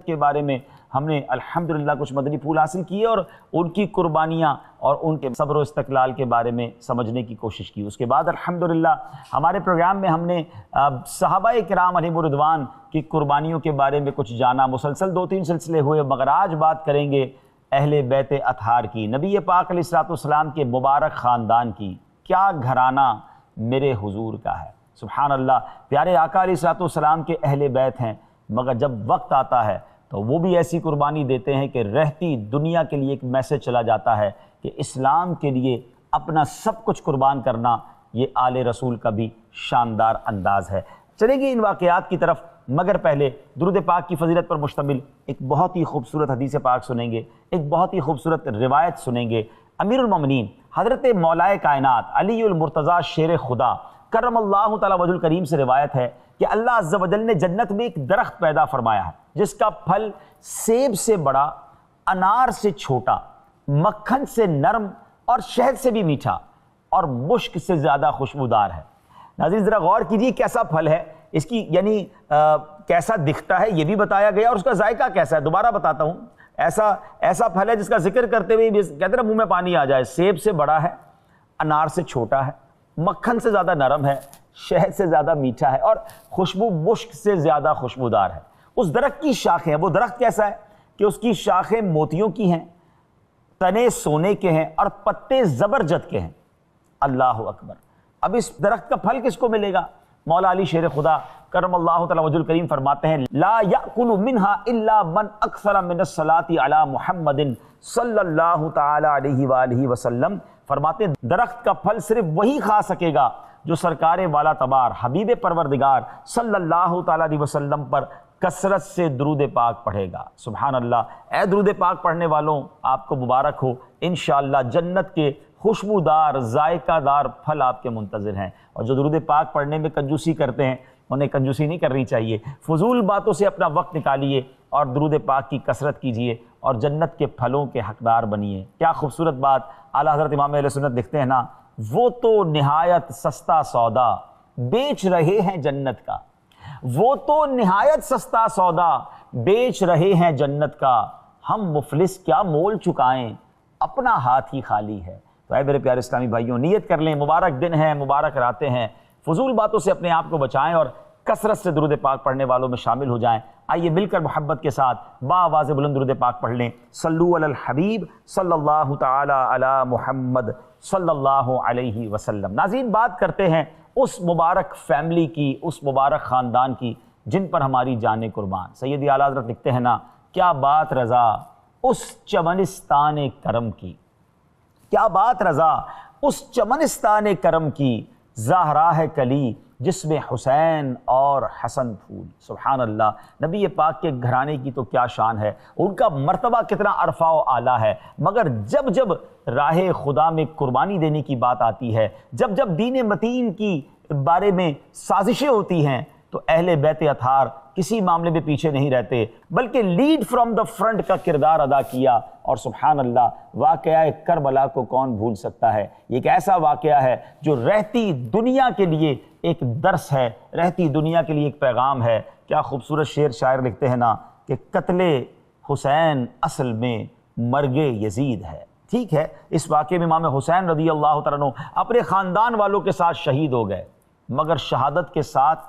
کے بارے میں ہم نے الحمدللہ کچھ مدنی پھول حاصل کیے اور ان کی قربانیاں اور ان کے صبر و استقلال کے بارے میں سمجھنے کی کوشش کی۔ اس کے بعد الحمدللہ ہمارے پروگرام میں ہم نے صحابہ کرام علیہم رضوان کی قربانیوں کے بارے میں کچھ جانا، مسلسل 2-3 سلسلے ہوئے، مگر آج بات کریں گے اہل بیت اطہار کی، نبی پاک علیہ الصلوۃ والسلام کے مبارک خاندان کی۔ کیا گھرانہ میرے حضور کا ہے، سبحان اللہ۔ پیارے آقا علیہ الصلوۃ والسلام کے اہل بیت ہیں، مگر جب وقت آتا ہے تو وہ بھی ایسی قربانی دیتے ہیں کہ رہتی دنیا کے لیے ایک میسج چلا جاتا ہے کہ اسلام کے لیے اپنا سب کچھ قربان کرنا یہ آل رسول کا بھی شاندار انداز ہے۔ چلیں گے ان واقعات کی طرف، مگر پہلے درود پاک کی فضیلت پر مشتمل ایک بہت ہی خوبصورت حدیث پاک سنیں گے، ایک بہت ہی خوبصورت روایت سنیں گے۔ امیر المومنین حضرت مولائے کائنات علی المرتضیٰ شیر خدا کرم اللہ تعالیٰ وجہ الکریم سے روایت ہے کہ اللہ عز و جل نے جنت میں ایک درخت پیدا فرمایا ہے جس کا پھل سیب سے بڑا، انار سے چھوٹا، مکھن سے نرم اور شہد سے بھی میٹھا اور مشک سے زیادہ خوشبودار ہے۔ ناظرین ذرا غور کیجیے کیسا پھل ہے، اس کی یعنی کیسا دکھتا ہے یہ بھی بتایا گیا، اور اس کا ذائقہ کیسا ہے دوبارہ بتاتا ہوں۔ ایسا پھل ہے جس کا ذکر کرتے ہوئے کہتے ہیں منہ میں پانی آ جائے۔ سیب سے بڑا ہے، انار سے چھوٹا ہے، مکھن سے زیادہ نرم ہے، شہد سے زیادہ میٹھا ہے اور خوشبو مشک سے زیادہ خوشبودار ہے۔ اس درخت کی شاخیں، وہ درخت کیسا ہے کہ اس کی شاخیں موتیوں کی ہیں، تنے سونے کے ہیں اور پتے زبرجد کے ہیں۔ اللہ اکبر۔ اب اس درخت کا پھل کس کو ملے گا؟ مولا علی شیر خدا کرم اللہ تعالی وجہ الکریم فرماتے ہیں لا یأکل منها الا من اکثر من الصلاۃ علی محمد صلی اللہ تعالی علیہ وآلہ وسلم۔ فرماتے ہیں درخت کا پھل صرف وہی کھا سکے گا جو سرکار والا تبار حبیب پروردگار صلی اللہ تعالی علیہ وسلم پر کثرت سے درود پاک پڑھے گا۔ سبحان اللہ۔ اے درود پاک پڑھنے والوں آپ کو مبارک ہو، انشاءاللہ جنت کے خوشبودار ذائقہ دار پھل آپ کے منتظر ہیں۔ اور جو درود پاک پڑھنے میں کنجوسی کرتے ہیں انہیں کنجوسی نہیں کرنی چاہیے، فضول باتوں سے اپنا وقت نکالیے اور درود پاک کی کثرت کیجیے اور جنت کے پھلوں کے حقدار بنیے۔ کیا خوبصورت بات اعلیٰ حضرت امام اہل سنت لکھتے ہیں نا، وہ تو نہایت سستا سودا بیچ رہے ہیں جنت کا، وہ تو نہایت سستا سودا بیچ رہے ہیں جنت کا، ہم مفلس کیا مول چکائیں اپنا ہاتھ ہی خالی ہے۔ تو اے میرے پیارے اسلامی بھائیوں، نیت کر لیں، مبارک دن ہیں، مبارک راتیں ہیں، فضول باتوں سے اپنے آپ کو بچائیں اور کثرت سے درود پاک پڑھنے والوں میں شامل ہو جائیں۔ آئیے مل کر محبت کے ساتھ بآواز بلند درود پاک پڑھ لیں۔ صلو علی الحبیب صلی اللہ تعالی علی محمد صلی اللہ علیہ وسلم۔ ناظرین بات کرتے ہیں اس مبارک فیملی کی، اس مبارک خاندان کی جن پر ہماری جانیں قربان۔ سیدی اعلیٰ حضرت لکھتے ہیں نا، کیا بات رضا اس چمنستان کرم کی، کیا بات رضا اس چمنستان کرم کی، زہرا ہے کلی جس میں حسین اور حسن پھول۔ سبحان اللہ۔ نبی پاک کے گھرانے کی تو کیا شان ہے، ان کا مرتبہ کتنا عرفہ و اعلیٰ ہے، مگر جب جب راہ خدا میں قربانی دینے کی بات آتی ہے، جب جب دین متین کی بارے میں سازشیں ہوتی ہیں تو اہل بیت اطہار کسی معاملے میں پیچھے نہیں رہتے، بلکہ لیڈ فرام دا فرنٹ کا کردار ادا کیا۔ اور سبحان اللہ، واقعہ کربلا کو کون بھول سکتا ہے؟ یہ ایک ایسا واقعہ ہے جو رہتی دنیا کے لیے ایک درس ہے، رہتی دنیا کے لیے ایک پیغام ہے۔ کیا خوبصورت شعر شاعر لکھتے ہیں نا کہ قتل حسین اصل میں مرگ یزید ہے۔ ٹھیک ہے، اس واقعے میں امام حسین رضی اللہ تعالیٰ عنہ اپنے خاندان والوں کے ساتھ شہید ہو گئے، مگر شہادت کے ساتھ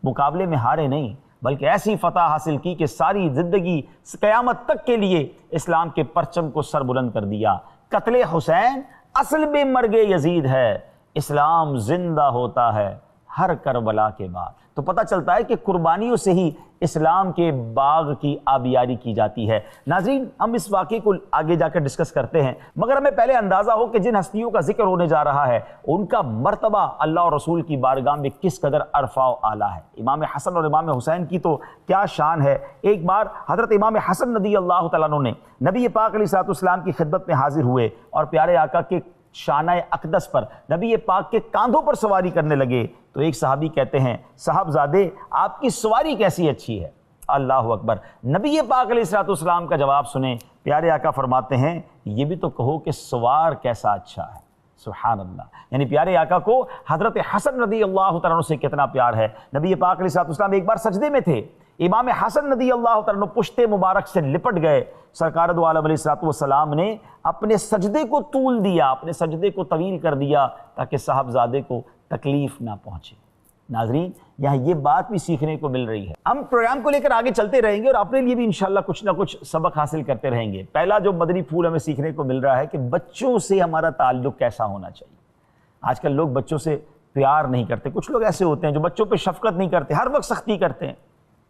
مقابلے میں ہارے نہیں، بلکہ ایسی فتح حاصل کی کہ ساری زندگی قیامت تک کے لیے اسلام کے پرچم کو سر بلند کر دیا۔ قتل حسین اصل میں مرگ یزید ہے، اسلام زندہ ہوتا ہے ہر کربلا کے بعد۔ تو پتہ چلتا ہے کہ قربانیوں سے ہی اسلام کے باغ کی آبیاری کی جاتی ہے۔ ناظرین ہم اس واقعے کو آگے جا کر ڈسکس کرتے ہیں، مگر ہمیں پہلے اندازہ ہو کہ جن ہستیوں کا ذکر ہونے جا رہا ہے ان کا مرتبہ اللہ اور رسول کی بارگاہ میں کس قدر عرفہ و اعلیٰ ہے۔ امام حسن اور امام حسین کی تو کیا شان ہے۔ ایک بار حضرت امام حسن رضی اللہ تعالیٰ عنہ نے نبی پاک علیہ الصلوۃ والسلام کی خدمت میں حاضر ہوئے اور پیارے آقا کے شانہ اقدس پر نبی پاک کے کاندھوں پر سواری کرنے لگے تو ایک صحابی کہتے ہیں صاحبزادے آپ کی سواری کیسی اچھی ہے۔ اللہ اکبر۔ نبی پاک علیہ الصلوۃ والسلام کا جواب سنیں، پیارے آقا فرماتے ہیں یہ بھی تو کہو کہ سوار کیسا اچھا ہے۔ سبحان اللہ، یعنی پیارے آقا کو حضرت حسن رضی اللہ تعالیٰ عنہ سے کتنا پیار ہے۔ نبی پاک علیہ السلام ایک بار سجدے میں تھے، امام حسن رضی اللہ تعالیٰ عنہ پشت مبارک سے لپٹ گئے، سرکار دو عالم علیہ السلام نے اپنے سجدے کو طول دیا، اپنے سجدے کو طویل کر دیا تاکہ صاحبزادے کو تکلیف نہ پہنچے۔ ناظرین، یہاں یہ بات بھی سیکھنے کو مل رہی ہے۔ ہم پروگرام کو لے کر آگے چلتے رہیں گے اور اپنے لیے بھی انشاءاللہ کچھ نہ کچھ سبق حاصل کرتے رہیں گے۔ پہلا جو مدنی پھول ہمیں سیکھنے کو مل رہا ہے کہ بچوں سے ہمارا تعلق کیسا ہونا چاہیے۔ آج کل لوگ بچوں سے پیار نہیں کرتے، کچھ لوگ ایسے ہوتے ہیں جو بچوں پہ شفقت نہیں کرتے، ہر وقت سختی کرتے ہیں۔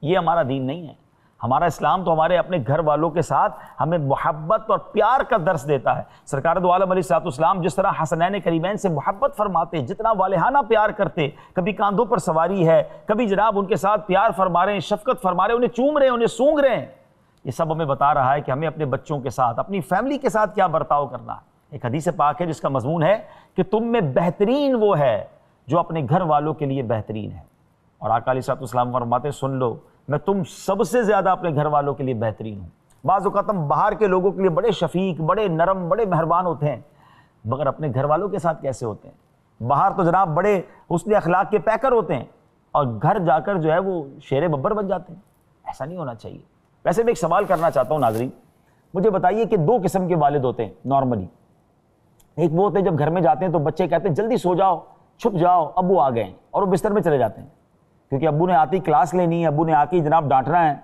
یہ ہمارا دین نہیں ہے۔ ہمارا اسلام تو ہمارے اپنے گھر والوں کے ساتھ ہمیں محبت اور پیار کا درس دیتا ہے۔ سرکار دو عالم علیہ السلام جس طرح حسنین کریمین سے محبت فرماتے، جتنا والہانہ پیار کرتے، کبھی کاندھوں پر سواری ہے، کبھی جناب ان کے ساتھ پیار فرما رہے ہیں، شفقت فرما رہے ہیں، انہیں چوم رہے ہیں، انہیں سونگ رہے ہیں۔ یہ سب ہمیں بتا رہا ہے کہ ہمیں اپنے بچوں کے ساتھ، اپنی فیملی کے ساتھ کیا برتاؤ کرنا ہے۔ ایک حدیث پاک ہے جس کا مضمون ہے کہ تم میں بہترین وہ ہے جو اپنے گھر والوں کے لیے بہترین ہے، اور آقا علیہ السلام فرماتے سن لو، میں تم سب سے زیادہ اپنے گھر والوں کے لیے بہترین ہوں۔ بعض اوقات ہم باہر کے لوگوں کے لیے بڑے شفیق، بڑے نرم، بڑے مہربان ہوتے ہیں، مگر اپنے گھر والوں کے ساتھ کیسے ہوتے ہیں؟ باہر تو جناب بڑے حسن اخلاق کے پیکر ہوتے ہیں اور گھر جا کر جو ہے وہ شیر ببر بن جاتے ہیں۔ ایسا نہیں ہونا چاہیے۔ ویسے میں ایک سوال کرنا چاہتا ہوں ناظرین، مجھے بتائیے کہ دو قسم کے والد ہوتے ہیں نارملی۔ ایک وہ ہوتے ہیں جب گھر میں جاتے ہیں تو بچے کہتے ہیں جلدی سو جاؤ، چھپ جاؤ، ابو آ گئے ہیں، اور وہ بستر میں چلے جاتے ہیں کیونکہ ابو نے آتی کلاس لینی ہے، ابو نے آ کے جناب ڈانٹنا ہے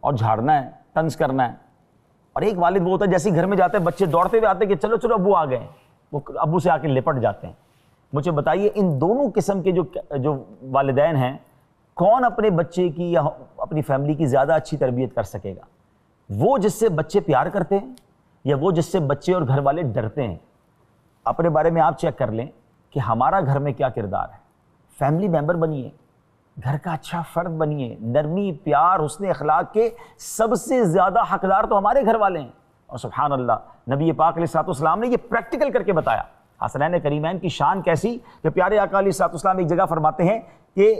اور جھاڑنا ہے، طنز کرنا ہے۔ اور ایک والد وہ ہوتا ہے جیسے گھر میں جاتے ہیں بچے دوڑتے ہوئے آتے ہیں کہ چلو چلو ابو آ گئے ہیں، وہ ابو سے آ کے لپٹ جاتے ہیں۔ مجھے بتائیے ان دونوں قسم کے جو والدین ہیں، کون اپنے بچے کی یا اپنی فیملی کی زیادہ اچھی تربیت کر سکے گا؟ وہ جس سے بچے پیار کرتے ہیں یا وہ جس سے بچے اور گھر والے ڈرتے ہیں؟ اپنے بارے میں آپ چیک کر لیں کہ ہمارا گھر میں کیا کردار ہے۔ فیملی ممبر بنیے، گھر کا اچھا فرد بنیے، نرمی، پیار، حسن اخلاق کے سب سے زیادہ حقدار تو ہمارے گھر والے ہیں۔ اور سبحان اللہ، نبی پاک علیہ السلام نے یہ پریکٹیکل کر کے بتایا۔ حسنین کریمین کی شان کیسی کہ پیارے آقا علیہ السلام ایک جگہ فرماتے ہیں کہ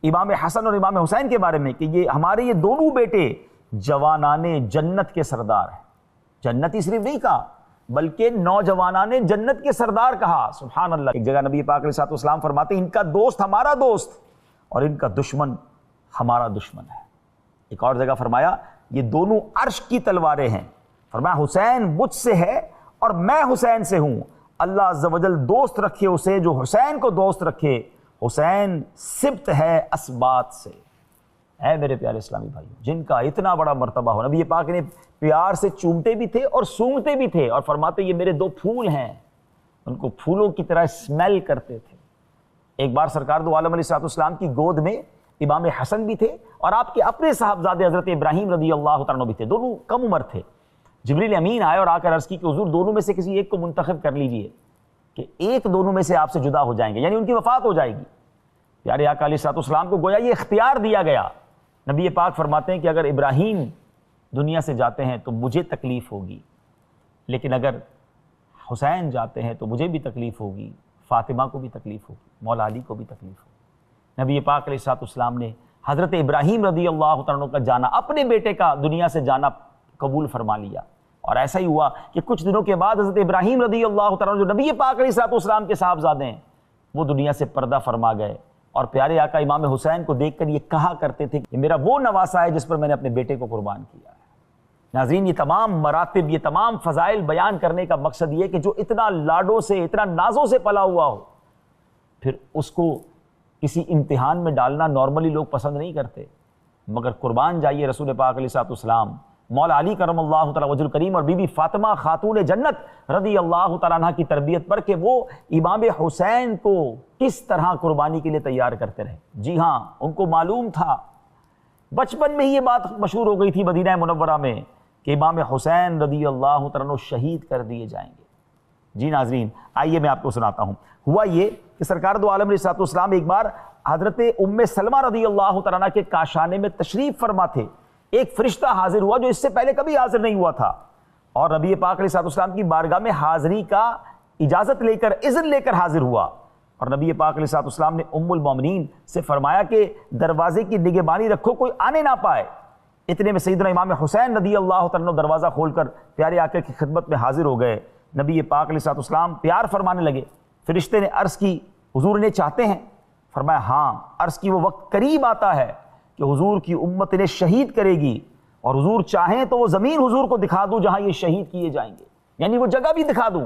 امام حسن اور امام حسین کے بارے میں کہ یہ ہمارے یہ دونوں بیٹے جوانان جنت کے سردار ہیں۔ جنتی صرف نہیں کہا بلکہ نوجوانان جنت کے سردار کہا۔ سبحان اللہ۔ ایک جگہ نبی پاک علیہ السلام فرماتے ہیں ان کا دوست ہمارا دوست اور ان کا دشمن ہمارا دشمن ہے۔ ایک اور جگہ فرمایا یہ دونوں عرش کی تلواریں ہیں۔ فرمایا حسین مجھ سے ہے اور میں حسین سے ہوں، اللہ عز و جل دوست رکھے اسے جو حسین کو دوست رکھے، حسین سبت ہے اسبات سے۔ اے میرے پیارے اسلامی بھائی، جن کا اتنا بڑا مرتبہ ہو، نبی پاک نے پیار سے چومتے بھی تھے اور سونگتے بھی تھے اور فرماتے یہ میرے دو پھول ہیں، ان کو پھولوں کی طرح اسمیل کرتے تھے۔ ایک بار سرکار دو عالم علیہ السلام کی گود میں امام حسن بھی تھے اور آپ کے اپنے صاحبزادے حضرت ابراہیم رضی اللہ تعالیٰ عنہ بھی تھے، دونوں کم عمر تھے۔ جبریل امین آئے اور آ کر عرض کی کہ حضور دونوں میں سے کسی ایک کو منتخب کر لیجئے کہ ایک دونوں میں سے آپ سے جدا ہو جائیں گے، یعنی ان کی وفات ہو جائے گی۔ پیارے آقا علیہ السلام کو گویا یہ اختیار دیا گیا۔ نبی پاک فرماتے ہیں کہ اگر ابراہیم دنیا سے جاتے ہیں تو مجھے تکلیف ہوگی، لیکن اگر حسین جاتے ہیں تو مجھے بھی تکلیف ہوگی، فاطمہ کو بھی تکلیف ہوگی، مولا علی کو بھی تکلیف ہوگی۔ نبی پاک علیہ السلام نے حضرت ابراہیم رضی اللہ تعالیٰ عنہ کا جانا، اپنے بیٹے کا دنیا سے جانا قبول فرما لیا، اور ایسا ہی ہوا کہ کچھ دنوں کے بعد حضرت ابراہیم رضی اللہ تعالیٰ عنہ جو نبی پاک علیہ السلام کے صاحبزادے ہیں، وہ دنیا سے پردہ فرما گئے، اور پیارے آقا امام حسین کو دیکھ کر یہ کہا کرتے تھے کہ میرا وہ نواسا ہے جس پر میں نے اپنے بیٹے کو قربان کیا ہے۔ ناظرین، یہ تمام مراتب، یہ تمام فضائل بیان کرنے کا مقصد یہ کہ جو اتنا لاڈوں سے، اتنا نازوں سے پلا ہوا ہو، پھر اس کو کسی امتحان میں ڈالنا نارملی لوگ پسند نہیں کرتے، مگر قربان جائیے رسول پاک علیہ السلام، مولا علی کرم اللہ تعالیٰ وجہ الکریم اور بی بی فاطمہ خاتون جنت رضی اللہ تعالیٰ عنہ کی تربیت پر کہ وہ امام حسین کو کس طرح قربانی کے لیے تیار کرتے رہے۔ جی ہاں، ان کو معلوم تھا، بچپن میں ہی یہ بات مشہور ہو گئی تھی مدینہ منورہ میں کہ امام حسین رضی اللہ تعالیٰ عنہ شہید کر دیے جائیں گے۔ جی ناظرین، آئیے میں آپ کو سناتا ہوں۔ ہوا یہ کہ سرکار دو عالم علیہ السلام ایک بار حضرت ام سلمہ رضی اللہ تعالیٰ عنہ کے کاشانے میں تشریف فرما تھے۔ ایک فرشتہ حاضر ہوا جو اس سے پہلے کبھی حاضر نہیں ہوا تھا، اور نبی پاک علیہ السلام کی بارگاہ میں حاضری کا اجازت لے کر، اذن لے کر حاضر ہوا، اور نبی پاک علیہ السلام نے ام المومنین سے فرمایا کہ دروازے کی نگہبانی رکھو، کوئی آنے نہ پائے۔ اتنے میں سیدنا امام حسین رضی اللہ تعالیٰ عنہ دروازہ کھول کر پیارے آقا کی خدمت میں حاضر ہو گئے۔ نبی پاک علیہ السلام پیار فرمانے لگے فرشتے نے عرض کی حضور نے چاہتے ہیں؟ فرمایا ہاں، عرض کی وہ وقت قریب آتا ہے کہ حضور کی امت انہیں شہید کرے گی، اور حضور چاہیں تو وہ زمین حضور کو دکھا دوں جہاں یہ شہید کیے جائیں گے، یعنی وہ جگہ بھی دکھا دوں۔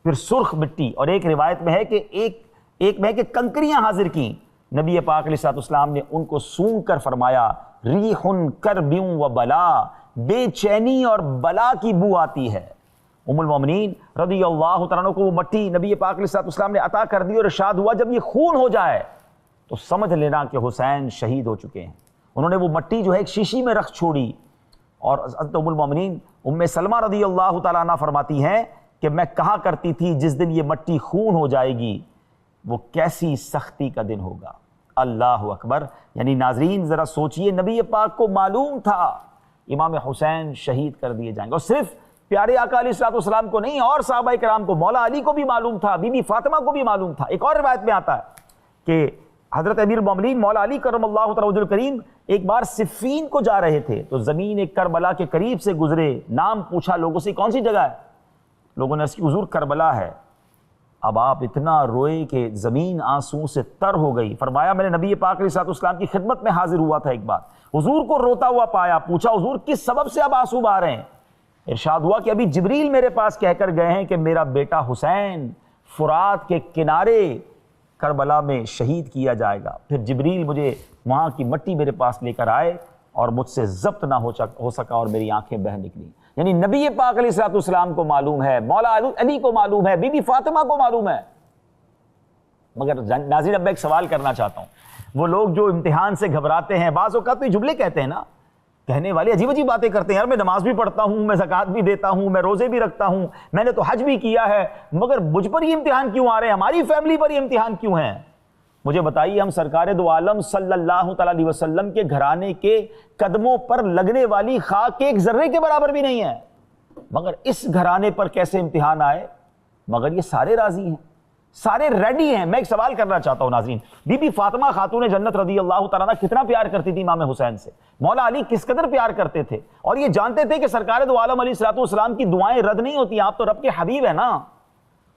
پھر سرخ مٹی، اور ایک روایت میں ہے کہ ایک میں ہے کہ کنکریاں حاضر کیں، نبی پاک علیہ الصلوۃ والسلام نے ان کو سونگھ کر فرمایا ریح کرب و بلا، بے چینی اور بلا کی بو آتی ہے۔ ام المومنین رضی اللہ تعالیٰ عنہ کو وہ مٹی نبی پاک علیہ الصلوۃ والسلام نے عطا کر دی، اور ارشاد ہوا جب یہ خون ہو جائے تو سمجھ لینا کہ حسین شہید ہو چکے ہیں۔ انہوں نے وہ مٹی جو ہے ایک شیشی میں رکھ چھوڑی، اور حضرت ام المومنین ام سلمہ رضی اللہ تعالیٰ عنہ فرماتی ہیں کہ میں کہا کرتی تھی جس دن یہ مٹی خون ہو جائے گی وہ کیسی سختی کا دن ہوگا۔ اللہ اکبر۔ یعنی ناظرین ذرا سوچئے، نبی پاک کو معلوم تھا امام حسین شہید کر دیے جائیں گے، اور صرف پیارے آقا علیہ الصلوۃ والسلام کو نہیں، اور صحابہ کرام کو، مولا علی کو بھی معلوم تھا، بی بی فاطمہ کو بھی معلوم تھا۔ ایک اور روایت میں آتا ہے کہ حضرت امیر المومنین مولا علی کرم اللہ تعالی وجہہ الکریم ایک بار صفین کو جا رہے تھے تو زمین کربلا کے قریب سے گزرے، نام پوچھا لوگوں سے کون سی جگہ ہے، لوگوں نے اس کی حضور کربلا ہے۔ اب آپ اتنا روئے کہ زمین آنسو سے تر ہو گئی۔ فرمایا میں نے نبی پاک علیہ الصلوۃ والسلام کی خدمت میں حاضر ہوا تھا، ایک بار حضور کو روتا ہوا پایا، پوچھا حضور کس سبب سے اب آنسو بہا رہے ہیں؟ ارشاد ہوا کہ ابھی جبریل میرے پاس کہہ کر گئے ہیں کہ میرا بیٹا حسین فرات کے کنارے کربلا میں شہید کیا جائے گا۔ پھر جبریل مجھے وہاں کی مٹی میرے پاس لے کر آئے اور مجھ سے ضبط نہ ہو سکا اور میری آنکھیں بہہ نکلی۔ یعنی نبی پاک علیہ الصلوۃ والسلام کو معلوم ہے، مولا علی کو معلوم ہے، بی بی فاطمہ کو معلوم ہے۔ مگر ناظرین اب میں ایک سوال کرنا چاہتا ہوں، وہ لوگ جو امتحان سے گھبراتے ہیں، بعض اوقات تو یہ جملے کہتے ہیں نا، کہنے والے عجیب عجیب باتیں کرتے ہیں، یار میں نماز بھی پڑھتا ہوں، میں زکوٰۃ بھی دیتا ہوں، میں روزے بھی رکھتا ہوں، میں نے تو حج بھی کیا ہے، مگر مجھ پر یہ امتحان کیوں آ رہے ہیں، ہماری فیملی پر یہ امتحان کیوں ہیں؟ مجھے بتائیے، ہم سرکار دو عالم صلی اللہ تعالی علیہ وسلم کے گھرانے کے قدموں پر لگنے والی خاک کے ایک ذرے کے برابر بھی نہیں ہے، مگر اس گھرانے پر کیسے امتحان آئے؟ مگر یہ سارے راضی ہیں، سارے ریڈی ہیں۔ میں ایک سوال کرنا چاہتا ہوں ناظرین، بی بی فاطمہ خاتون جنت رضی اللہ تعالیٰ عنہ کتنا پیار کرتی تھی امام حسین سے، مولا علی کس قدر پیار کرتے تھے، اور یہ جانتے تھے کہ سرکار دو عالم علیہ الصلوۃ والسلام کی دعائیں رد نہیں ہوتی، آپ تو رب کے حبیب ہیں نا۔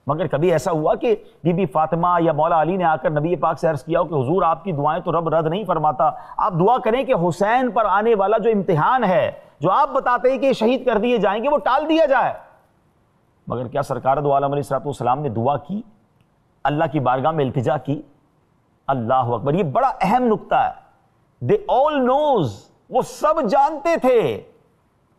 مگر کبھی ایسا ہوا کہ بی بی فاطمہ یا مولا علی نے آ کر نبی پاک سے عرض کیا ہو کہ حضور آپ کی دعائیں تو رب رد نہیں فرماتا، آپ دعا کریں کہ حسین پر آنے والا جو امتحان ہے، جو آپ بتاتے ہیں کہ شہید کر دیے جائیں گے، وہ ٹال دیا جائے؟ مگر کیا سرکار دو عالم علیہ الصلوۃ والسلام نے دعا کی، اللہ کی بارگاہ میں التجا کی؟ اللہ اکبر، یہ بڑا اہم نقطہ ہے۔ دے آل نوز، وہ سب جانتے تھے۔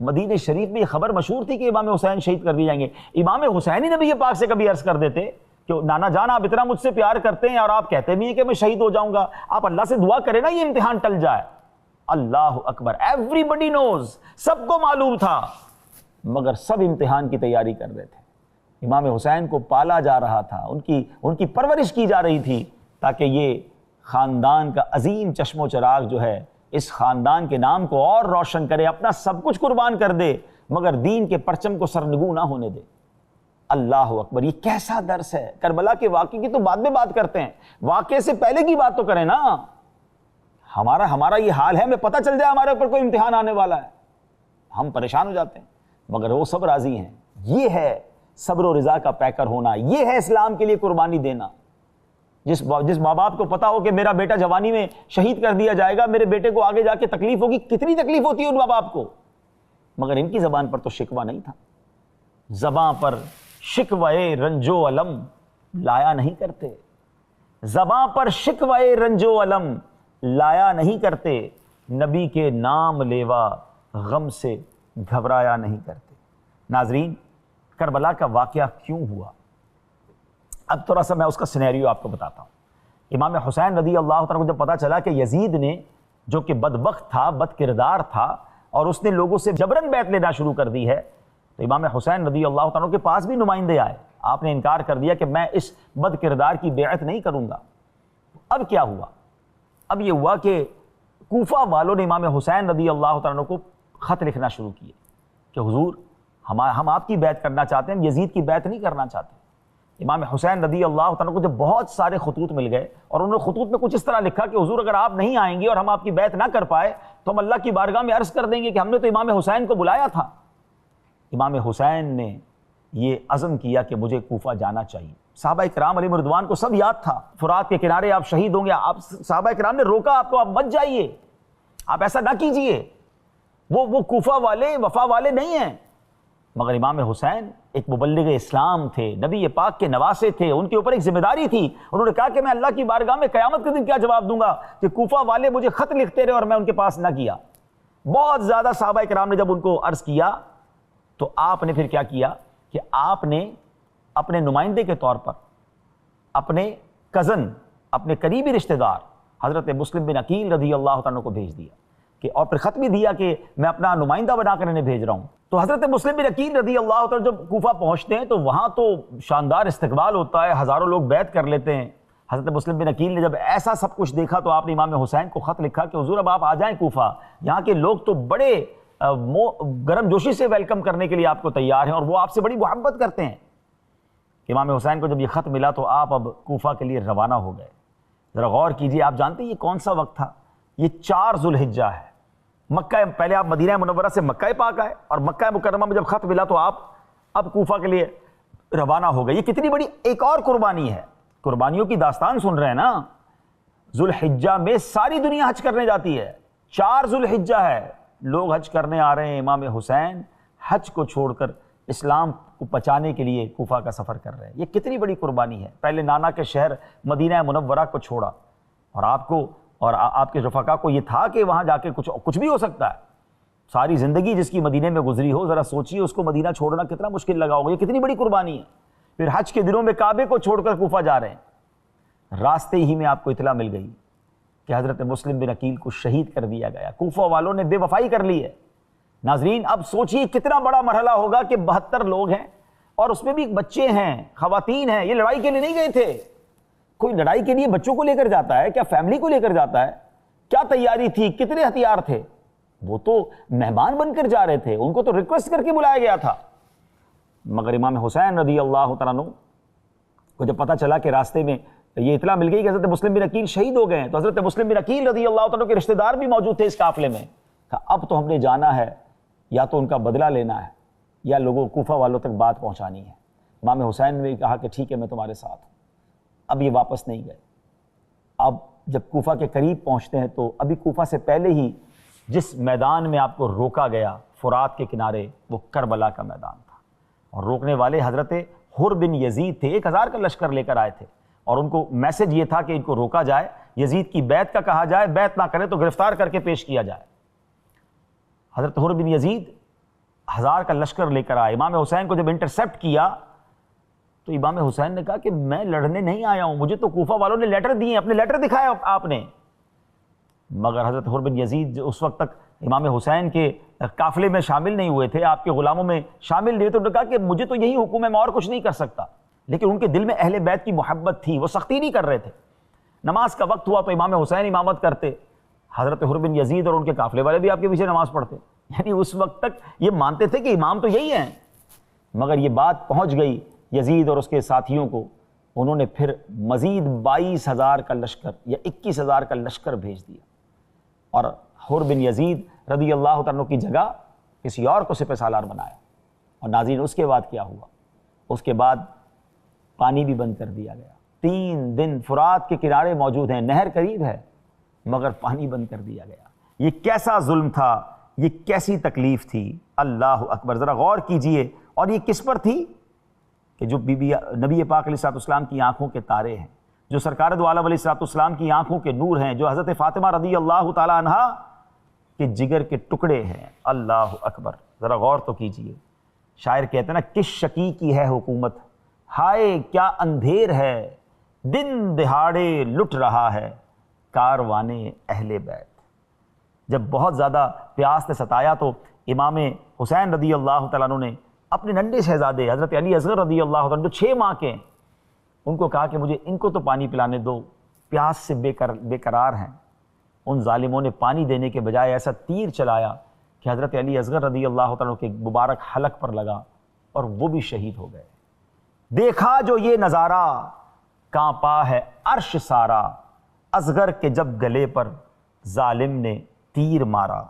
مدینہ شریف میں یہ خبر مشہور تھی کہ امام حسین شہید کر دیے جائیں گے۔ امام حسین ہی نبی پاک سے کبھی عرض کر دیتے کہ نانا جان آپ اتنا مجھ سے پیار کرتے ہیں اور آپ کہتے بھی ہیں کہ میں شہید ہو جاؤں گا، آپ اللہ سے دعا کریں نا یہ امتحان ٹل جائے۔ اللہ اکبر، ایوری بڈی نوز، سب کو معلوم تھا، مگر سب امتحان کی تیاری کر رہے تھے۔ امام حسین کو پالا جا رہا تھا، ان کی پرورش کی جا رہی تھی تاکہ یہ خاندان کا عظیم چشم و چراغ جو ہے اس خاندان کے نام کو اور روشن کرے، اپنا سب کچھ قربان کر دے مگر دین کے پرچم کو سرنگوں نہ ہونے دے۔ اللہ اکبر، یہ کیسا درس ہے۔ کربلا کے واقعے کی تو بعد میں بات کرتے ہیں، واقعے سے پہلے کی بات تو کریں نا۔ ہمارا یہ حال ہے، ہمیں پتہ چل جائے ہمارے اوپر کوئی امتحان آنے والا ہے، ہم پریشان ہو جاتے ہیں، مگر وہ سب راضی ہیں۔ یہ ہے صبر و رضا کا پیکر ہونا، یہ ہے اسلام کے لیے قربانی دینا۔ جس ماں باپ کو پتا ہو کہ میرا بیٹا جوانی میں شہید کر دیا جائے گا، میرے بیٹے کو آگے جا کے تکلیف ہوگی، کتنی تکلیف ہوتی ہے ان ماں باپ کو، مگر ان کی زبان پر تو شکوہ نہیں تھا، زبان پر شکوہ رنج و الم لایا نہیں کرتے، زبان پر شکوہ رنج و الم لایا نہیں کرتے، نبی کے نام لیوا غم سے گھبرایا نہیں کرتے۔ ناظرین، کربلا کا واقعہ کیوں ہوا؟ اب تھوڑا سا میں اس کا سینیریو آپ کو بتاتا ہوں۔ امام حسین رضی اللہ تعالیٰ کو جب پتا چلا کہ یزید نے، جو کہ بدبخت تھا، بد کردار تھا، اور اس نے لوگوں سے جبرن بیعت لینا شروع کر دی ہے، تو امام حسین رضی اللہ تعالیٰ کے پاس بھی نمائندے آئے۔ آپ نے انکار کر دیا کہ میں اس بد کردار کی بیعت نہیں کروں گا۔ اب کیا ہوا؟ اب یہ ہوا کہ کوفہ والوں نے امام حسین رضی اللہ تعالیٰ کو خط لکھنا شروع کیے کہ حضور ہم آپ کی بیعت کرنا چاہتے ہیں، ہم یزید کی بیعت نہیں کرنا چاہتے۔ امام حسین رضی اللہ تعالیٰ کو جب بہت سارے خطوط مل گئے، اور انہوں نے خطوط میں کچھ اس طرح لکھا کہ حضور اگر آپ نہیں آئیں گے اور ہم آپ کی بیعت نہ کر پائے تو ہم اللہ کی بارگاہ میں عرض کر دیں گے کہ ہم نے تو امام حسین کو بلایا تھا۔ امام حسین نے یہ عزم کیا کہ مجھے کوفہ جانا چاہیے، صحابہ کرام علیہ رضوان کو سب یاد تھا، فرات کے کنارے آپ شہید ہوں گے، آپ صحابہ کرام نے روکا آپ کو، آپ مت جائیے، آپ ایسا نہ کیجئے، وہ کوفہ والے وفا والے نہیں ہیں۔ مگر امام حسین ایک مبلغ اسلام تھے، نبی پاک کے نواسے تھے، ان کے اوپر ایک ذمہ داری تھی۔ انہوں نے کہا کہ میں اللہ کی بارگاہ میں قیامت کے دن کیا جواب دوں گا کہ کوفہ والے مجھے خط لکھتے رہے اور میں ان کے پاس نہ کیا۔ بہت زیادہ صحابہ کرام نے جب ان کو عرض کیا تو آپ نے پھر کیا کیا کہ آپ نے اپنے نمائندے کے طور پر اپنے کزن، اپنے قریبی رشتہ دار حضرت مسلم بن عقیل رضی اللہ عنہ کو بھیج دیا کہ، اور پھر خط بھی دیا کہ میں اپنا نمائندہ بنا کر انہیں بھیج رہا ہوں۔ تو حضرت مسلم بن عقیل رضی اللہ عنہ جب کوفہ پہنچتے ہیں تو وہاں تو شاندار استقبال ہوتا ہے، ہزاروں لوگ بیعت کر لیتے ہیں۔ حضرت مسلم بن عقیل نے جب ایسا سب کچھ دیکھا تو آپ نے امام حسین کو خط لکھا کہ حضور اب آپ آ جائیں کوفہ، یہاں کے لوگ تو بڑے گرم جوشی سے ویلکم کرنے کے لیے آپ کو تیار ہیں اور وہ آپ سے بڑی محبت کرتے ہیں۔ امام حسین کو جب یہ خط ملا تو آپ اب کوفہ کے لیے روانہ ہو گئے۔ ذرا غور کیجئے، آپ جانتے ہیں یہ کون سا وقت تھا؟ یہ 4 ذوالحجہ ہے۔ مکہ، پہلے آپ مدینہ منورہ سے مکہ پاک آئے اور مکہ مکرمہ میں جب خط ملا تو آپ اب کوفہ کے لیے روانہ ہو گئے۔ یہ کتنی بڑی ایک اور قربانی ہے، قربانیوں کی داستان سن رہے ہیں نا۔ ذوالحجہ میں ساری دنیا حج کرنے جاتی ہے، 4 ذوالحجہ ہے، لوگ حج کرنے آ رہے ہیں۔ امام حسین حج کو چھوڑ کر اسلام کو بچانے کے لیے کوفہ کا سفر کر رہے ہیں۔ یہ کتنی بڑی قربانی ہے۔ پہلے نانا کے شہر مدینہ منورہ کو چھوڑا اور آپ کو اور آپ کے رفقا کو یہ تھا کہ وہاں جا کے کچھ بھی ہو سکتا ہے۔ ساری زندگی جس کی مدینے میں گزری ہو، ذرا سوچئے اس کو مدینہ چھوڑنا کتنا مشکل لگا ہوگا۔ یہ کتنی بڑی قربانی ہے۔ پھر حج کے دنوں میں کعبے کو چھوڑ کر کوفہ جا رہے ہیں۔ راستے ہی میں آپ کو اطلاع مل گئی کہ حضرت مسلم بن عقیل کو شہید کر دیا گیا۔ کوفہ والوں نے بے وفائی کر لی ہے۔ ناظرین اب سوچئے کتنا بڑا مرحلہ ہوگا کہ 72 لوگ ہیں اور اس میں بھی بچے ہیں، خواتین ہیں۔ یہ لڑائی کے لیے نہیں گئے تھے۔ کوئی لڑائی کے لیے بچوں کو لے کر جاتا ہے کیا؟ فیملی کو لے کر جاتا ہے کیا؟ تیاری تھی، کتنے ہتھیار تھے؟ وہ تو مہمان بن کر جا رہے تھے، ان کو تو ریکویسٹ کر کے بلایا گیا تھا۔ مگر امام حسین رضی اللہ تعالیٰ عنہ کو جب پتہ چلا کہ راستے میں یہ اطلاع مل گئی کہ حضرت مسلم بن عقیل شہید ہو گئے ہیں، تو حضرت مسلم بن عقیل رضی اللہ تعالیٰ کے رشتہ دار بھی موجود تھے اس قافلے میں۔ کہا اب تو ہم نے جانا ہے، یا تو ان کا بدلہ لینا ہے یا لوگوں کوفہ والوں تک بات پہنچانی ہے۔ امام حسین نے کہا کہ ٹھیک ہے میں تمہارے ساتھ ہوں۔ اب یہ واپس نہیں گئے۔ اب جب کوفہ کے قریب پہنچتے ہیں تو ابھی کوفہ سے پہلے ہی جس میدان میں آپ کو روکا گیا فرات کے کنارے، وہ کربلا کا میدان تھا، اور روکنے والے حضرت حر بن یزید تھے۔ 1000 کا لشکر لے کر آئے تھے اور ان کو میسج یہ تھا کہ ان کو روکا جائے، یزید کی بیعت کا کہا جائے، بیعت نہ کرے تو گرفتار کر کے پیش کیا جائے۔ حضرت حر بن یزید 1000 کا لشکر لے کر آئے۔ امام حسین کو جب انٹرسیپٹ کیا تو امام حسین نے کہا کہ میں لڑنے نہیں آیا ہوں، مجھے تو کوفہ والوں نے لیٹر دیے، اپنے لیٹر دکھائے آپ نے۔ مگر حضرت حر بن یزید اس وقت تک امام حسین کے قافلے میں شامل نہیں ہوئے تھے، آپ کے غلاموں میں شامل نہیں، تو انہوں نے کہا کہ مجھے تو یہی حکم ہے، میں اور کچھ نہیں کر سکتا۔ لیکن ان کے دل میں اہل بیت کی محبت تھی، وہ سختی نہیں کر رہے تھے۔ نماز کا وقت ہوا تو امام حسین امامت کرتے، حضرت حر بن یزید اور ان کے قافلے والے بھی آپ کے پیچھے نماز پڑھتے۔ یعنی اس وقت تک یہ مانتے تھے کہ امام تو یہی ہیں۔ مگر یہ بات پہنچ گئی یزید اور اس کے ساتھیوں کو، انہوں نے پھر مزید 22,000 کا لشکر یا 21,000 کا لشکر بھیج دیا، اور حر بن یزید رضی اللہ عنہ کی جگہ کسی اور کو سپہ سالار بنایا۔ اور ناظرین اس کے بعد کیا ہوا؟ اس کے بعد پانی بھی بند کر دیا گیا۔ 3 دن فرات کے کنارے موجود ہیں، نہر قریب ہے، مگر پانی بند کر دیا گیا۔ یہ کیسا ظلم تھا، یہ کیسی تکلیف تھی! اللہ اکبر! ذرا غور کیجئے۔ اور یہ کس پر تھی؟ کہ جو نبی پاک علیہ السلام کی آنکھوں کے تارے ہیں، جو سرکار دو عالم علیہ السلام کی آنکھوں کے نور ہیں، جو حضرت فاطمہ رضی اللہ تعالی عنہا کے جگر کے ٹکڑے ہیں۔ اللہ اکبر! ذرا غور تو کیجئے۔ شاعر کہتے ہیں نا، کس شقی کی ہے حکومت، ہائے کیا اندھیر ہے، دن دہاڑے لٹ رہا ہے کاروانے اہل بیت۔ جب بہت زیادہ پیاس نے ستایا تو امام حسین رضی اللہ تعالیٰ عنہ نے اپنے ننھے شہزادے حضرت علی اصغر رضی اللہ عنہ جو 6 ماہ کے ہیں، ان کو کہا کہ مجھے ان کو تو پانی پلانے دو، پیاس سے بے قرار ہیں۔ ان ظالموں نے پانی دینے کے بجائے ایسا تیر چلایا کہ حضرت علی اصغر رضی اللہ تعالیٰ عنہ کے مبارک حلق پر لگا اور وہ بھی شہید ہو گئے۔ دیکھا جو یہ نظارہ، کانپا ہے عرش سارا، اصغر کے جب گلے پر ظالم نے تیر مارا۔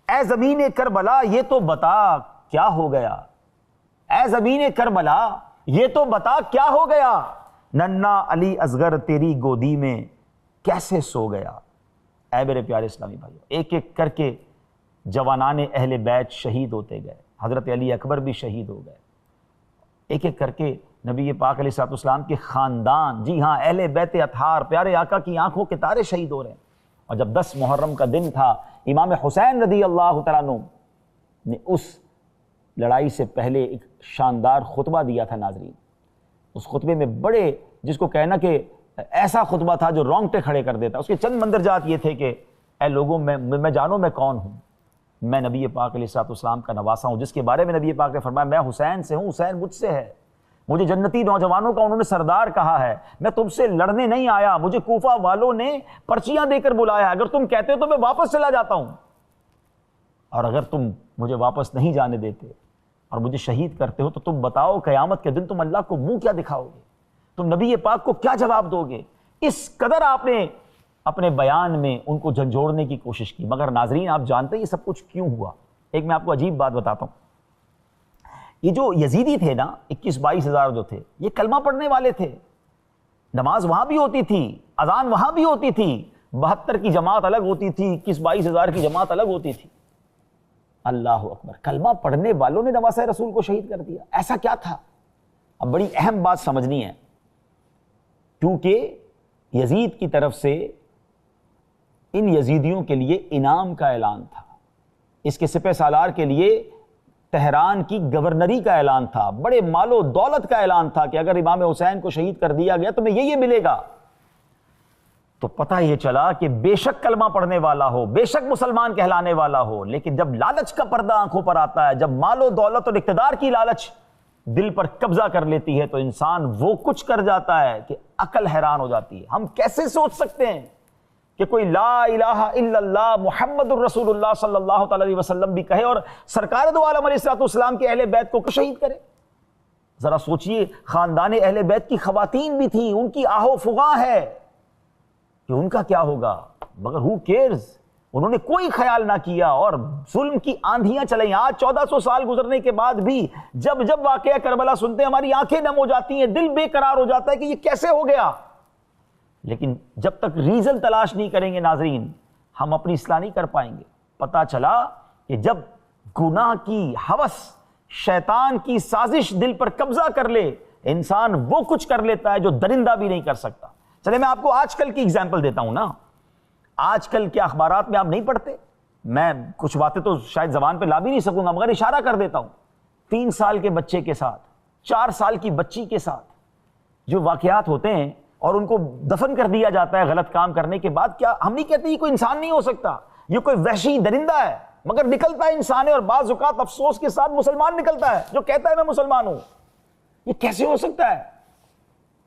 اے زمین کربلا یہ تو بتا کیا ہو گیا، اے زمین کربلا یہ تو بتا کیا ہو گیا، ننا علی اصغر تیری گودی میں کیسے سو گیا۔ اے میرے پیارے اسلامی بھائیو، ایک ایک کر کے جوانان اہل بیت شہید ہوتے گئے، حضرت علی اکبر بھی شہید ہو گئے، ایک ایک کر کے نبی پاک علیہ الصلوۃ والسلام کے خاندان، جی ہاں اہل بیت اطہار، پیارے آقا کی آنکھوں کے تارے شہید ہو رہے ہیں۔ اور جب 10 محرم کا دن تھا، امام حسین رضی اللہ تعالیٰ عنہ نے اس لڑائی سے پہلے ایک شاندار خطبہ دیا تھا ناظرین۔ اس خطبے میں بڑے، جس کو کہنا کہ ایسا خطبہ تھا جو رونگٹے کھڑے کر دیتا۔ اس کے چند مندرجات یہ تھے کہ اے لوگوں، میں جانو میں کون ہوں، میں نبی پاک علیہ الصلوۃ والسلام کا نواسا ہوں، جس کے بارے میں نبی پاک نے فرمایا میں حسین سے ہوں، حسین مجھ سے ہے، مجھے جنتی نوجوانوں کا انہوں نے سردار کہا ہے، میں تم سے لڑنے نہیں آیا، مجھے کوفہ والوں نے پرچیاں دے کر بلایا، اگر تم کہتے ہو تو میں واپس چلا جاتا ہوں، اور اگر تم مجھے واپس نہیں جانے دیتے اور مجھے شہید کرتے ہو تو تم بتاؤ قیامت کے دن تم اللہ کو منہ کیا دکھاؤ گے، تم نبی پاک کو کیا جواب دو گے۔ اس قدر آپ نے اپنے بیان میں ان کو جھنجھوڑنے کی کوشش کی۔ مگر ناظرین آپ جانتے ہیں یہ سب کچھ کیوں ہوا؟ ایک میں آپ کو عجیب بات بتاتا ہوں۔ یہ جو یزیدی تھے نا، 21-22 ہزار جو تھے، یہ کلمہ پڑھنے والے تھے، نماز وہاں بھی ہوتی تھی، اذان وہاں بھی ہوتی تھی، 72 کی جماعت الگ ہوتی تھی، 21-22 ہزار کی جماعت الگ ہوتی تھی۔ اللہ اکبر، کلمہ پڑھنے والوں نے نواسہ رسول کو شہید کر دیا، ایسا کیا تھا؟ اب بڑی اہم بات سمجھنی ہے، کیونکہ یزید کی طرف سے ان یزیدیوں کے لیے انعام کا اعلان تھا، اس کے سپہ سالار کے لیے تہران کی گورنری کا اعلان تھا، بڑے مال و دولت کا اعلان تھا کہ اگر امام حسین کو شہید کر دیا گیا تو میں یہ ملے گا۔ تو پتہ یہ چلا کہ بے شک کلمہ پڑھنے والا ہو، بے شک مسلمان کہلانے والا ہو، لیکن جب لالچ کا پردہ آنکھوں پر آتا ہے، جب مال و دولت اور اقتدار کی لالچ دل پر قبضہ کر لیتی ہے تو انسان وہ کچھ کر جاتا ہے کہ عقل حیران ہو جاتی ہے۔ ہم کیسے سوچ سکتے ہیں کہ کوئی لا الہ الا اللہ محمد الرسول اللہ صلی اللہ تعالی علیہ وسلم بھی کہے اور سرکار دو عالم علیہ الصلوۃ والسلام کے اہل بیت کو شہید کرے؟ ذرا سوچئے، خاندان اہل بیت کی خواتین بھی تھیں، ان کی آہ و فغاں ہے کہ ان کا کیا ہوگا، مگر who cares؟ انہوں نے کوئی خیال نہ کیا اور ظلم کی آندھیاں چلیں۔ آج 1400 سال گزرنے کے بعد بھی جب واقعہ کربلا سنتے ہیں ہماری آنکھیں نم ہو جاتی ہیں، دل بے قرار ہو جاتا ہے کہ یہ کیسے ہو گیا۔ لیکن جب تک ریزن تلاش نہیں کریں گے ناظرین، ہم اپنی اصلاح نہیں کر پائیں گے۔ پتہ چلا کہ جب گناہ کی ہوس، شیطان کی سازش دل پر قبضہ کر لے، انسان وہ کچھ کر لیتا ہے جو درندہ بھی نہیں کر سکتا۔ چلے میں آپ کو آج کل کی اگزامپل دیتا ہوں نا۔ آج کل کے اخبارات میں آپ نہیں پڑھتے، میں کچھ باتیں تو شاید زبان پہ لا بھی نہیں سکوں گا مگر اشارہ کر دیتا ہوں۔ 3 سال کے بچے کے ساتھ، 4 سال کی بچی کے ساتھ جو واقعات ہوتے ہیں اور ان کو دفن کر دیا جاتا ہے غلط کام کرنے کے بعد، کیا ہم نہیں کہتے یہ کوئی انسان نہیں ہو سکتا، یہ کوئی وحشی درندہ ہے، مگر نکلتا ہے انسان ہے، اور بعض اوقات افسوس کے ساتھ مسلمان نکلتا ہے جو کہتا ہے میں مسلمان ہوں۔ یہ کیسے ہو سکتا ہے؟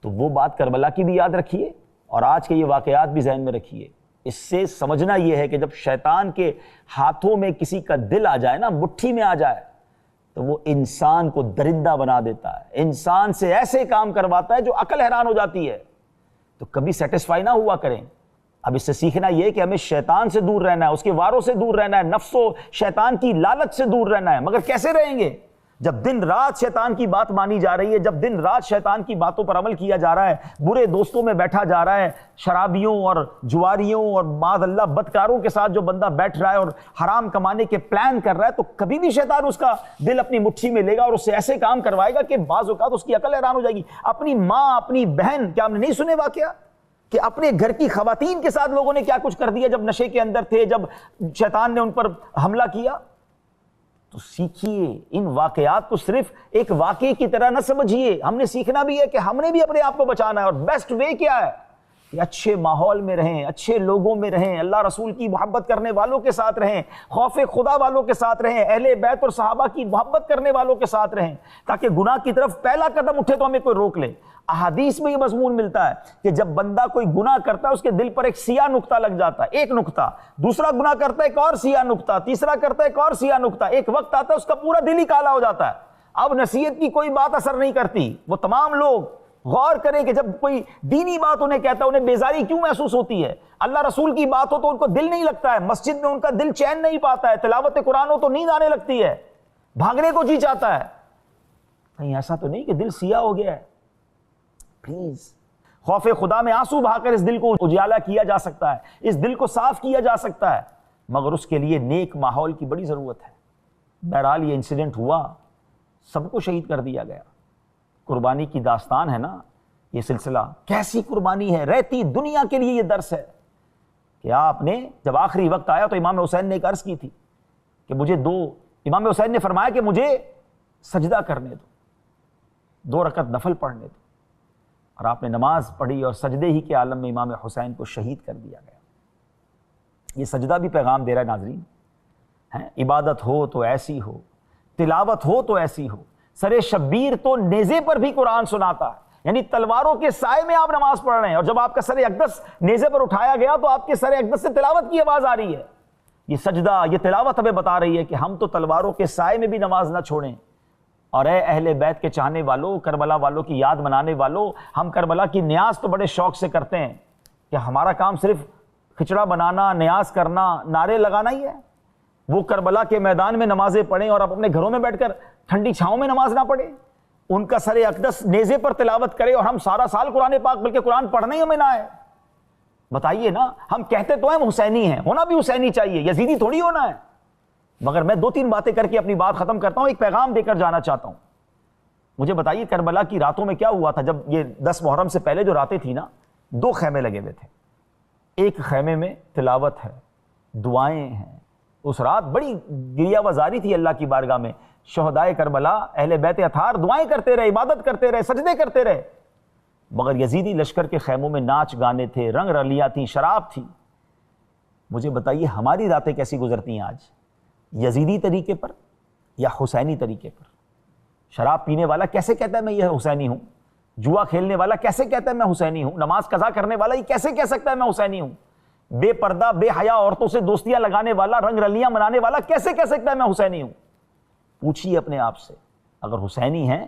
تو وہ بات کربلا کی بھی یاد رکھیے اور آج کے یہ واقعات بھی ذہن میں رکھیے۔ اس سے سمجھنا یہ ہے کہ جب شیطان کے ہاتھوں میں کسی کا دل آ جائے نا، مٹھی میں آ جائے، تو وہ انسان کو درندہ بنا دیتا ہے، انسان سے ایسے کام کرواتا ہے جو عقل حیران ہو جاتی ہے۔ تو کبھی سیٹسفائی نہ ہوا کریں۔ اب اس سے سیکھنا یہ کہ ہمیں شیطان سے دور رہنا ہے، اس کے واروں سے دور رہنا ہے، نفس و شیطان کی لالچ سے دور رہنا ہے۔ مگر کیسے رہیں گے جب دن رات شیطان کی بات مانی جا رہی ہے، جب دن رات شیطان کی باتوں پر عمل کیا جا رہا ہے، برے دوستوں میں بیٹھا جا رہا ہے، شرابیوں اور جواریوں اور معاذ اللہ بدکاروں کے ساتھ جو بندہ بیٹھ رہا ہے اور حرام کمانے کے پلان کر رہا ہے، تو کبھی بھی شیطان اس کا دل اپنی مٹھی میں لے گا اور اس سے ایسے کام کروائے گا کہ بعض اوقات اس کی عقل حیران ہو جائے گی۔ اپنی ماں، اپنی بہن، کیا ہم نے نہیں سنے واقعہ کہ اپنے گھر کی خواتین کے ساتھ لوگوں نے کیا کچھ کر دیا جب نشے کے اندر تھے، جب شیطان نے ان پر حملہ کیا؟ تو سیکھیے، ان واقعات کو صرف ایک واقعے کی طرح نہ سمجھیے، ہم نے سیکھنا بھی ہے کہ ہم نے بھی اپنے آپ کو بچانا ہے۔ اور بیسٹ وے کیا ہے کہ اچھے ماحول میں رہیں، اچھے لوگوں میں رہیں، اللہ رسول کی محبت کرنے والوں کے ساتھ رہیں، خوف خدا والوں کے ساتھ رہیں، اہل بیت اور صحابہ کی محبت کرنے والوں کے ساتھ رہیں، تاکہ گناہ کی طرف پہلا قدم اٹھے تو ہمیں کوئی روک لے۔ احادیث میں یہ مضمون ملتا ہے کہ جب بندہ کوئی گناہ کرتا ہے اس کے دل پر ایک سیاہ نقطہ لگ جاتا ہے، ایک نقطہ، دوسرا گناہ کرتا ہے ایک اور سیاہ نقطہ، تیسرا کرتا ہے ایک اور سیاہ نقطہ، ایک وقت آتا ہے اس کا پورا دل ہی کالا ہو جاتا ہے۔ اب نصیحت کی کوئی بات اثر نہیں کرتی۔ وہ تمام لوگ غور کریں کہ جب کوئی دینی بات انہیں کہتا ہے انہیں بیزاری کیوں محسوس ہوتی ہے، اللہ رسول کی بات ہو تو ان کو دل نہیں لگتا ہے، مسجد میں ان کا دل چین نہیں پاتا ہے، تلاوت قرآن ہو تو نیند آنے لگتی ہے، بھاگنے کو جی چاہتا ہے۔ کہیں ایسا تو نہیں کہ دل سیاہ ہو گیا ہے؟ پلیز، خوف خدا میں آنسو بہا کر اس دل کو اجالا کیا جا سکتا ہے، اس دل کو صاف کیا جا سکتا ہے، مگر اس کے لیے نیک ماحول کی بڑی ضرورت ہے۔ بہرحال یہ انسیڈنٹ ہوا، سب کو شہید کر دیا گیا۔ قربانی کی داستان ہے نا یہ سلسلہ، کیسی قربانی ہے، رہتی دنیا کے لیے یہ درس ہے کہ آپ نے جب آخری وقت آیا تو امام حسین نے ایک عرض کی تھی کہ مجھے امام حسین نے فرمایا کہ مجھے سجدہ کرنے دو، 2 رکعت نفل پڑھنے دو، اور آپ نے نماز پڑھی اور سجدے ہی کے عالم میں امام حسین کو شہید کر دیا گیا۔ یہ سجدہ بھی پیغام دے رہا ہے ناظرین، عبادت ہو تو ایسی ہو، تلاوت ہو تو ایسی ہو۔ سر شبیر تو نیزے پر بھی قرآن سناتا ہے، یعنی تلواروں کے سائے میں آپ نماز پڑھ رہے ہیں، اور جب آپ کا سر اقدس نیزے پر اٹھایا گیا تو آپ کے سر اقدس سے تلاوت کی آواز آ رہی ہے۔ یہ سجدہ، یہ تلاوت ہمیں بتا رہی ہے کہ ہم تو تلواروں کے سائے میں بھی نماز نہ چھوڑیں۔ اور اے اہل بیت کے چاہنے والوں، کربلا والوں کی یاد منانے والوں، ہم کربلا کی نیاز تو بڑے شوق سے کرتے ہیں کہ ہمارا کام صرف کھچڑا بنانا، نیاز کرنا، نعرے لگانا ہی ہے۔ وہ کربلا کے میدان میں نمازیں پڑھیں اور آپ اپنے گھروں میں بیٹھ کر ٹھنڈی چھاؤں میں نماز نہ پڑھیں، ان کا سر اقدس نیزے پر تلاوت کرے اور ہم سارا سال قرآن پاک بلکہ قرآن پڑھنے ہی ہمیں نہ آئے۔ بتائیے نا، ہم کہتے تو ہیں ہم حسینی ہیں، ہونا بھی حسینی چاہیے، یزیدی تھوڑی ہونا ہے۔ مگر میں 2-3 باتیں کر کے اپنی بات ختم کرتا ہوں، ایک پیغام دے کر جانا چاہتا ہوں۔ مجھے بتائیے کربلا کی راتوں میں کیا ہوا تھا؟ جب یہ 10 محرم سے پہلے جو راتیں تھی نا، 2 خیمے لگے ہوئے تھے، ایک خیمے میں تلاوت ہے، دعائیں ہیں۔ اس رات بڑی گریہ وزاری تھی اللہ کی بارگاہ میں، شہدائے کربلا، اہل بیت اطہار دعائیں کرتے رہے، عبادت کرتے رہے، سجدے کرتے رہے، مگر یزیدی لشکر کے خیموں میں ناچ گانے تھے، رنگ رلیاں تھیں، شراب تھی۔ مجھے بتائیے ہماری راتیں کیسی گزرتی ہیں آج؟ یزیدی طریقے پر یا حسینی طریقے پر؟ شراب پینے والا کیسے کہتا ہے میں یہ حسینی ہوں؟ جوا کھیلنے والا کیسے کہتا ہے میں حسینی ہوں؟ نماز قضا کرنے والا یہ کیسے کہہ سکتا ہے میں حسینی ہوں؟ بے پردہ بے حیا عورتوں سے دوستیاں لگانے والا، رنگ رلیاں منانے والا کیسے کہہ سکتا ہے میں حسینی ہوں؟ پوچھیے اپنے آپ سے، اگر حسینی ہیں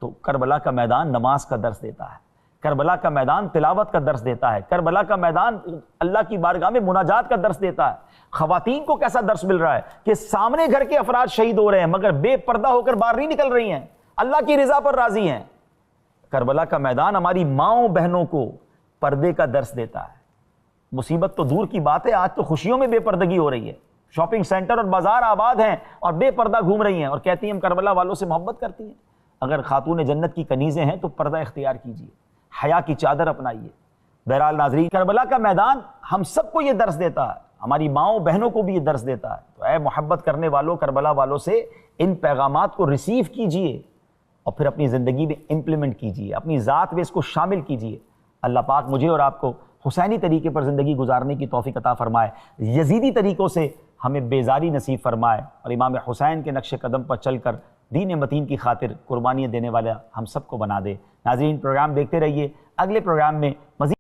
تو کربلا کا میدان نماز کا درس دیتا ہے، کربلا کا میدان تلاوت کا درس دیتا ہے، کربلا کا میدان اللہ کی بارگاہ میں مناجات کا درس دیتا ہے۔ خواتین کو کیسا درس مل رہا ہے کہ سامنے گھر کے افراد شہید ہو رہے ہیں مگر بے پردہ ہو کر باہر نہیں نکل رہی ہیں، اللہ کی رضا پر راضی ہیں۔ کربلا کا میدان ہماری ماؤں بہنوں کو پردے کا درس دیتا ہے۔ مصیبت تو دور کی بات ہے، آج تو خوشیوں میں بے پردگی ہو رہی ہے، شاپنگ سینٹر اور بازار آباد ہیں اور بے پردہ گھوم رہی ہیں اور کہتی ہیں ہم کربلا والوں سے محبت کرتی ہیں۔ اگر خاتون جنت کی کنیزیں ہیں تو پردہ اختیار کیجیے، حیا کی چادر اپنائیے۔ بہرحال ناظرین، کربلا کا میدان ہم سب کو یہ درس دیتا ہے، ہماری ماؤں بہنوں کو بھی یہ درس دیتا ہے۔ تو اے محبت کرنے والوں، کربلا والوں سے ان پیغامات کو ریسیو کیجیے اور پھر اپنی زندگی میں امپلیمنٹ کیجیے، اپنی ذات میں اس کو شامل کیجیے۔ اللہ پاک مجھے اور آپ کو حسینی طریقے پر زندگی گزارنے کی توفیق عطا فرمائے، یزیدی طریقوں سے ہمیں بیزاری نصیب فرمائے، اور امام حسین کے نقش قدم پر چل کر دین متین کی خاطر قربانیاں دینے والا ہم سب کو بنا دے۔ ناظرین، پروگرام دیکھتے رہیے، اگلے پروگرام میں مزید